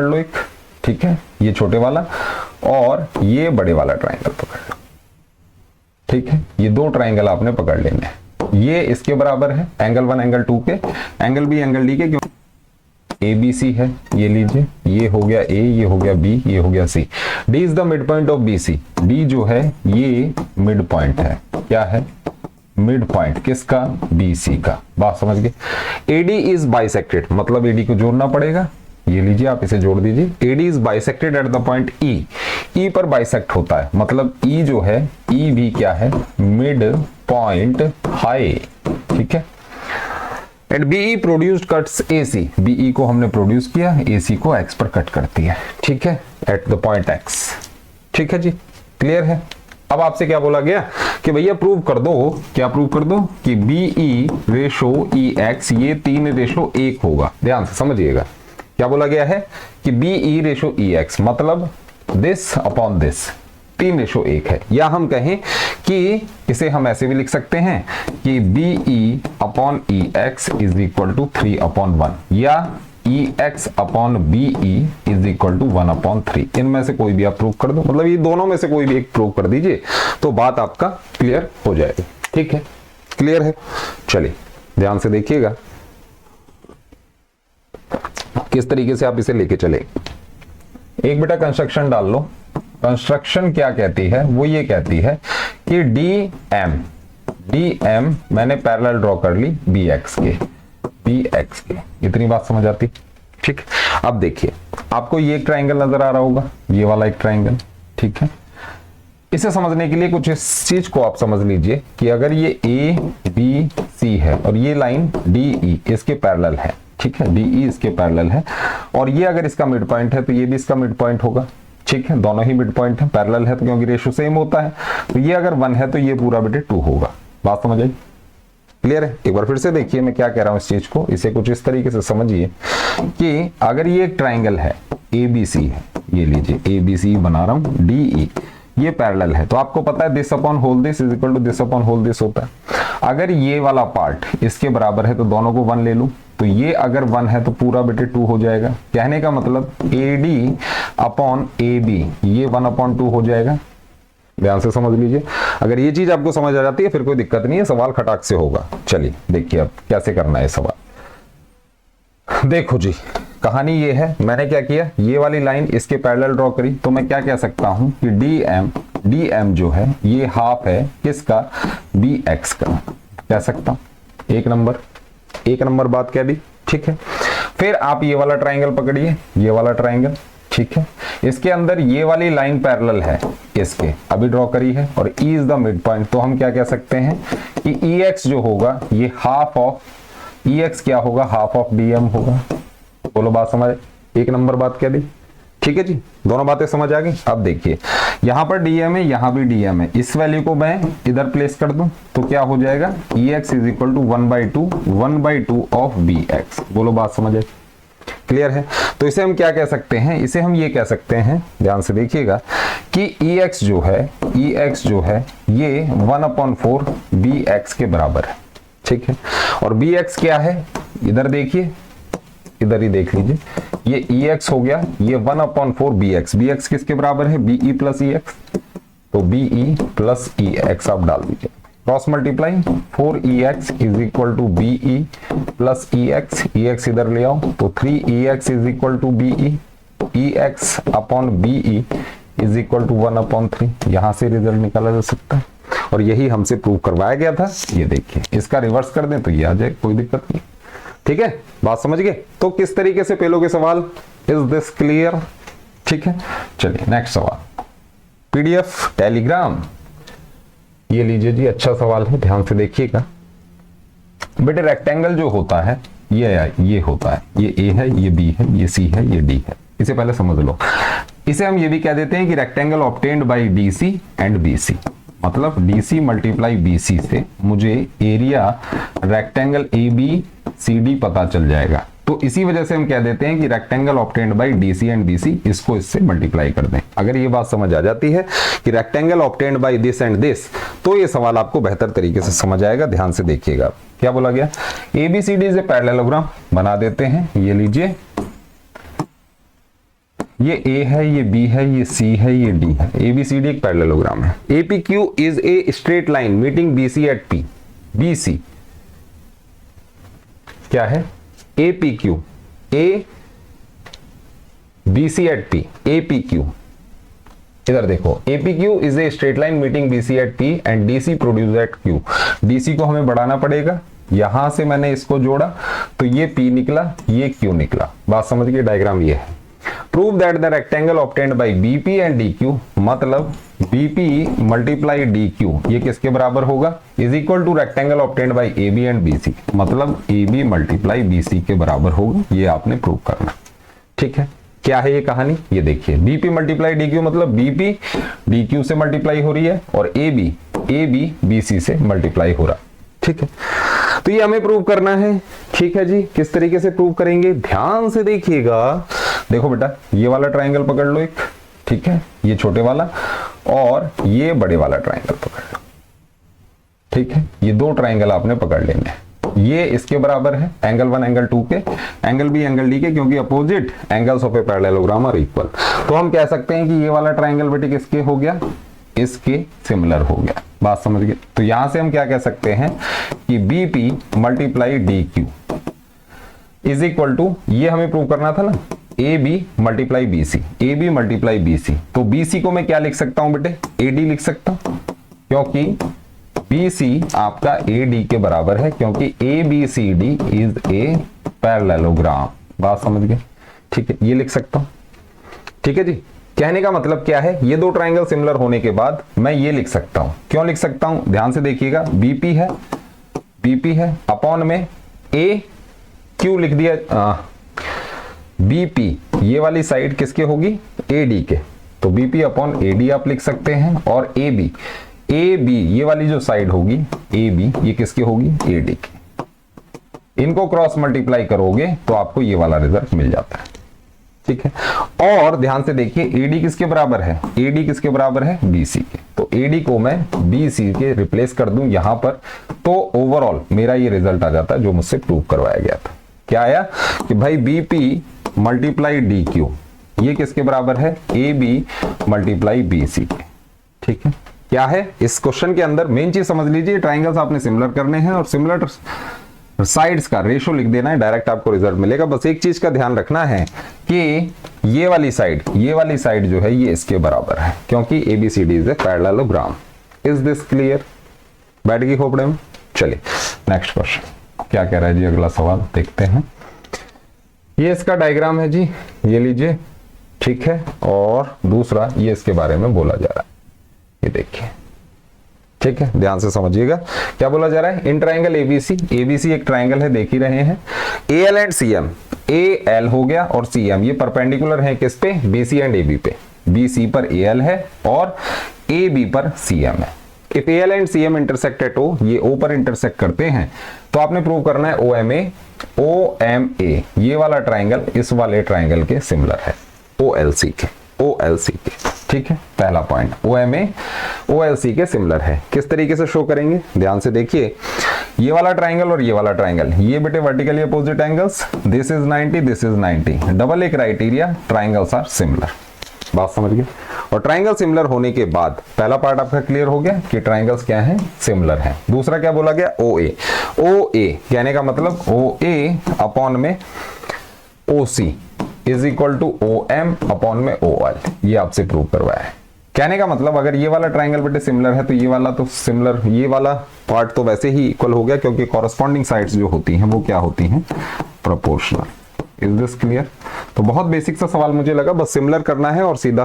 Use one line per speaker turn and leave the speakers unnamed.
लो एक, ठीक है, ये छोटे वाला और ये बड़े वाला ट्राइंगल पकड़ लो, ठीक है। ये दो ट्राइंगल आपने पकड़ लेने हैं, ये इसके बराबर है एंगल 1 एंगल 2 के, एंगल बी एंगल डी के, क्यों ए बी सी है, ये लीजिए, ये हो गया ए, ये हो गया बी, ये हो गया C. D is the mid point of B C, D जो है ये मिड पॉइंट है, क्या है, मिड पॉइंट किसका, बी सी का, बात समझ गए। एडी इज बाइसेक्टेड, मतलब एडी को जोड़ना पड़ेगा, ये लीजिए आप इसे जोड़ दीजिए। AD is bisected at the point E, E पर बाइसेक्ट होता है, मतलब ई जो है, ई भी क्या है, मिड पॉइंट हाई, ठीक है। And BE produced cuts AC, BE को हमने प्रोड्यूस किया, एसी को एक्स पर कट करती है, ठीक है, एट द पॉइंट एक्स, ठीक है जी, क्लियर है। अब आपसे क्या बोला गया कि भैया प्रूव कर दो, क्या प्रूव कर दो कि बीई रेशो ई एक्स ये 3:1 होगा। ध्यान से समझिएगा, क्या बोला गया है कि बीई रेशो ई एक्स मतलब दिस अपॉन दिस 3:1 है, या हम कहें कि इसे हम ऐसे भी लिख सकते हैं कि BE upon E X is equal to 3/1, या E X upon BE is equal to 1/3। इनमें से कोई भी आप प्रूव कर दो, मतलब ये दोनों में से कोई भी एक प्रूव कर दीजिए तो बात आपका क्लियर हो जाएगी, ठीक है, क्लियर है। चलिए ध्यान से देखिएगा किस तरीके से आप इसे लेके चले। एक बेटा कंस्ट्रक्शन डाल लो, कंस्ट्रक्शन क्या कहती है, वो ये कहती है कि डी एम मैंने पैरेलल ड्रॉ कर ली बी एक्स के, इतनी बात समझ आती, ठीक। अब देखिए आपको ये एक ट्राइंगल नजर आ रहा होगा, ये वाला एक ट्राइंगल, ठीक है। इसे समझने के लिए कुछ इस चीज को आप समझ लीजिए कि अगर ये ए बी सी है और ये लाइन डी ई इसके पैरेलल है, ठीक है, डी ई इसके पैरेलल है, और ये अगर इसका मिड पॉइंट है तो ये भी इसका मिड पॉइंट होगा, ठीक है, दोनों ही मिड पॉइंट है, पैरेलल है तो क्योंकि रेशो सेम होता है, तो ये अगर 1 है तो ये पूरा बेटे 2 होगा। बात समझ आई, क्लियर है। एक बार फिर से देखिए मैं क्या कह रहा हूं इस चीज को, इसे कुछ इस तरीके से समझिए कि अगर ये एक ट्राइंगल है ए बी सी है, ये लीजिए ए बी सी बना रहा हूं, डी ई ये पैरेलल है, तो आपको पता है this upon whole this is equal to this upon whole this होता है। अगर ये वाला पार्ट इसके बराबर है तो दोनों को 1 ले लूं, तो ये अगर 1 है तो पूरा बेटे 2 हो जाएगा। कहने का मतलब AD अपॉन AB ये 1/2 हो जाएगा। ध्यान से समझ लीजिए, अगर ये चीज आपको समझ आ जाती है फिर कोई दिक्कत नहीं है, सवाल खटाक से होगा। चलिए देखिए अब कैसे करना है सवाल। देखो जी कहानी ये है, मैंने क्या किया, ये वाली लाइन इसके पैरेलल ड्रॉ करी, तो मैं क्या कह सकता हूं कि DM जो है ये हाफ है किसका, BX का, कह सकता हूं। एक नंबर बात कह दी, ठीक है। फिर आप ये वाला ट्राइंगल पकड़िए, ये वाला ट्राइंगल, ठीक है, इसके अंदर ये वाली लाइन पैरेलल है इसके, अभी ड्रॉ करी है, और E is the mid point, तो हम क्या कह सकते हैं कि EX जो होगा ये हाफ ऑफ EX क्या होगा, हाफ ऑफ DM होगा। बोलो बात समझ, एक नंबर बात कह दी, ठीक है जी, दोनों बातें समझ आ गई। अब देखिए यहां पर DM है, यहां भी DM है, इस वैल्यू को मैं इधर प्लेस कर दूं तो क्या हो जाएगा, EX is equal to 1/2 of BX। बोलो बात समझ आई, क्लियर है। तो इसे हम क्या कह सकते हैं, इसे हम ये कह सकते हैं, ध्यान से देखिएगा कि EX जो है ये 1/4 BX के बराबर है, ठीक है। और BX क्या है, इधर देखिए, इधर ही देख लीजिए, ये EX हो गया, ये 1/4 BX, BX किसके बराबर है, BE प्लस EX, तो BE प्लस EX आप डाल दीजिए, cross multiply 4EX is equal to BE plus EX इधर ले आओ, तो 3EX is equal to BE, EX upon BE is equal to 1/3। यहां से रिजल्ट निकाला जा सकता है, और यही हमसे प्रूव करवाया गया था। ये देखिए इसका रिवर्स कर दें तो ये आ जाए, कोई दिक्कत नहीं, ठीक है, बात समझ गए। तो किस तरीके से पेलोगे सवाल, इज दिस क्लियर, ठीक है। चलिए नेक्स्ट सवाल, PDF टेलीग्राम, ये लीजिए जी, अच्छा सवाल है, ध्यान से देखिएगा बेटे। रेक्टेंगल जो होता है ये होता है, ये A है, ये B है, ये C है, ये D है, इसे पहले समझ लो। इसे हम ये भी कह देते हैं कि rectangle obtained bye DC and BC, मतलब DC मल्टीप्लाई BC से मुझे एरिया रेक्टेंगल ABCD पता चल जाएगा, तो इसी वजह से हम कह देते हैं कि rectangle obtained bye DC and BC, इसको इससे मल्टीप्लाई कर दें। अगर ये बात समझ आ जाती है कि rectangle obtained by this and this, तो ये सवाल आपको बेहतर तरीके से समझ आएगा। ध्यान से देखिएगा क्या बोला गया, ABCD से पैरेललोग्राम बना देते हैं। ये लीजिए ये ए है, ये बी है, ये सी है, ये डी है। ABCD एक पैरेललोग्राम है। APQ is a straight line meeting BC at P। BC क्या है? APQ, A BC at P, APQ। इधर देखो, APQ is a straight line meeting BC at P and DC produce at Q। DC को हमें बढ़ाना पड़ेगा, यहां से मैंने इसको जोड़ा तो ये P निकला, ये Q निकला। बात समझ गए? डायग्राम ये है। Prove that the rectangle obtained by BP and DQ, मतलब BP मल्टीप्लाई DQ ये किसके बराबर होगा? Is equal to rectangle obtained by AB and BC, मतलब AB मल्टीप्लाई BC के बराबर होगा। ये आपने प्रूव करना। ठीक है, क्या है ये कहानी? ये देखिए, BP मल्टीप्लाई DQ मतलब BP DQ से मल्टीप्लाई हो रही है और AB BC से मल्टीप्लाई हो रहा। ठीक है, तो ये हमें प्रूव करना है। ठीक है जी, किस तरीके से प्रूव करेंगे? ध्यान से देखिएगा। देखो बेटा, ये वाला ट्राइंगल पकड़ लो एक, ठीक है, ये छोटे वाला, और ये बड़े वाला ट्राइंगल पकड़ लो। ठीक है, ये दो ट्राइंगल आपने पकड़ लेने। ये इसके बराबर है एंगल 1 एंगल 2 के, एंगल B एंगल D के, क्योंकि opposite angles of a parallelogram are equal. तो हम कह सकते हैं कि ये वाला ट्राइंगल बेटे किसके हो गया? इसके सिमिलर हो गया। बात समझ गए? तो यहां से हम क्या कह सकते हैं कि BP multiply DQ is equal to, ये हमें प्रूव करना था ना, AB multiply BC, AB multiply BC। तो BC को मैं क्या लिख सकता हूं बेटे? AD लिख सकता हूं, क्योंकि BC आपका AD के बराबर है, क्योंकि ABCD इज ए पैरेललोग्राम। बात समझ गए? ठीक है, ये लिख सकता हूं। ठीक है जी, कहने का मतलब क्या है? ये दो ट्राइंगल सिमिलर होने के बाद मैं ये लिख सकता हूं। क्यों लिख सकता हूं? ध्यान से देखिएगा, BP है अपॉन में AQ लिख दिया। BP ये वाली साइड किसके होगी? AD के, तो BP अपॉन AD आप लिख सकते हैं, और AB ये वाली जो साइड होगी AB, ये किसकी होगी? AD की। इनको क्रॉस मल्टीप्लाई करोगे तो आपको ये वाला रिजल्ट मिल जाता है। ठीक है, और ध्यान से देखिए, AD किसके बराबर है? AD किसके बराबर है? BC के। तो AD को मैं BC के रिप्लेस कर दूं यहां पर, तो ओवरऑल मेरा ये रिजल्ट आ जाता है जो मुझसे प्रूव करवाया गया था। क्या आया? कि भाई BP मल्टीप्लाई DQ ये किसके बराबर है? AB मल्टीप्लाई BC के। ठीक है, क्या है इस क्वेश्चन के अंदर? मेन चीज समझ लीजिए, ट्राइंगल्स आपने सिमिलर करने हैं और सिमिलर साइड्स का रेशो लिख देना है, डायरेक्ट आपको रिजल्ट मिलेगा। बस एक चीज का ध्यान रखना है कि ये वाली साइड जो है ये इसके बराबर है, क्योंकि ABCD is a parallelogram. Is this clear? बैठ गई खोपड़े में? चलिए नेक्स्ट क्वेश्चन क्या कह रहा है जी, अगला सवाल देखते हैं। ये इसका डायग्राम है जी, ये लीजिए। ठीक है, और दूसरा ये इसके बारे में बोला जा रहा है, ये देखिए। ठीक है, ध्यान से समझिएगा क्या बोला जा रहा है। इन ट्राइंगल ABC एक ट्राइंगल है, देख ही रहे हैं। AL एंड CM, AL हो गया और CM ये परपेंडिकुलर है किस पे? BC एंड AB पे। BC पर AL है और AB पर CM है। If AL and CM intersect at O, ये O पर इंटरसेक्ट करते हैं, तो आपने प्रूव करना है OMA ये वाला ट्राइंगल इस वाले ट्राइंगल के सिमिलर है, OLC के। ठीक है, पहला पॉइंट, OMA OLC के सिमिलर है। किस तरीके से शो करेंगे? ध्यान से देखिए, ये वाला ट्राइंगल और ये वाला ट्राइंगल, ये बेटे vertically opposite angles, this is 90, this is 90। Double A criteria, triangles are similar. बात समझ गए? और ट्राइंगल सिमिलर होने के बाद पहला पार्ट आपका क्लियर हो गया कि ट्राइंगल्स क्या हैं? सिमिलर हैं। दूसरा क्या बोला गया? OA कहने का मतलब OA अपॉन में OC is equal to OM upon में OL, ये आपसे प्रूव करवाया है। कहने का मतलब अगर ये वाला ट्राइंगल बेटे सिमिलर है तो ये वाला तो सिमिलर, ये वाला पार्ट तो वैसे ही इक्वल हो गया, क्योंकि कॉरस्पॉन्डिंग साइड्स जो होती हैं वो क्या होती हैं? प्रोपोर्शनल। Is this clear? तो बहुत बेसिक सा सवाल मुझे लगा, बस सिमिलर करना है और सीधा